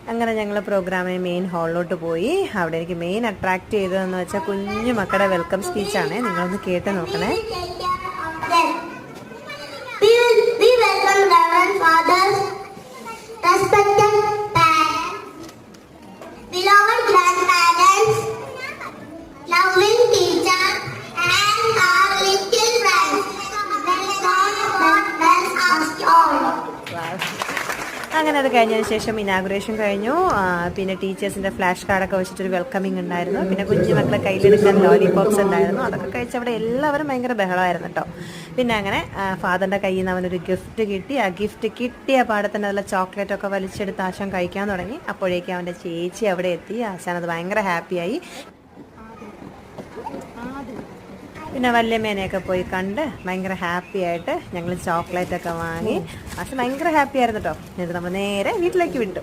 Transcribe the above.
അങ്ങനെ ഞങ്ങൾ പ്രോഗ്രാമിന് മെയിൻ ഹാളിലോട്ട് പോയി. അവിടെ എനിക്ക് മെയിൻ അട്രാക്ട് ചെയ്തതെന്ന് വെച്ചാൽ കുഞ്ഞു മക്കളുടെ വെൽക്കം സ്പീച്ചാണ്. നിങ്ങളൊന്ന് കേട്ട് നോക്കണേ. അങ്ങനെ അത് കഴിഞ്ഞതിന് ശേഷം ഇനാഗുറേഷൻ കഴിഞ്ഞു. പിന്നെ ടീച്ചേഴ്സിൻ്റെ ഫ്ലാഷ് കാർഡൊക്കെ വെച്ചിട്ടൊരു വെൽക്കമിങ് ഉണ്ടായിരുന്നു. പിന്നെ കുഞ്ഞു മക്കളെ കയ്യിലെടുക്കാൻ ലോലിപോപ്സ് ഉണ്ടായിരുന്നു. അതൊക്കെ കഴിച്ച് അവിടെ എല്ലാവരും ഭയങ്കര ബഹളമായിരുന്നു കേട്ടോ. പിന്നെ അങ്ങനെ ഫാദറിൻ്റെ കയ്യിൽ നിന്ന് അവനൊരു ഗിഫ്റ്റ് കിട്ടി. ആ ഗിഫ്റ്റ് കിട്ടിയ പാടെ തന്നെ അതിലെ ചോക്ലേറ്റൊക്കെ വലിച്ചെടുത്ത് ആശാൻ കഴിക്കാൻ തുടങ്ങി. അപ്പോഴേക്കും അവൻ്റെ ചേച്ചി അവിടെ എത്തി. ആശാൻ അത് ഭയങ്കര ഹാപ്പിയായി. പിന്നെ വല്യമ്മേനെയൊക്കെ പോയി കണ്ട് ഭയങ്കര ഹാപ്പി ആയിട്ട് ഞങ്ങൾ ചോക്ലേറ്റൊക്കെ വാങ്ങി. ആശാൻ ഭയങ്കര ഹാപ്പി ആയിരുന്നു കേട്ടോ. എന്നിട്ട് നമ്മൾ നേരെ വീട്ടിലേക്ക് വിട്ടു.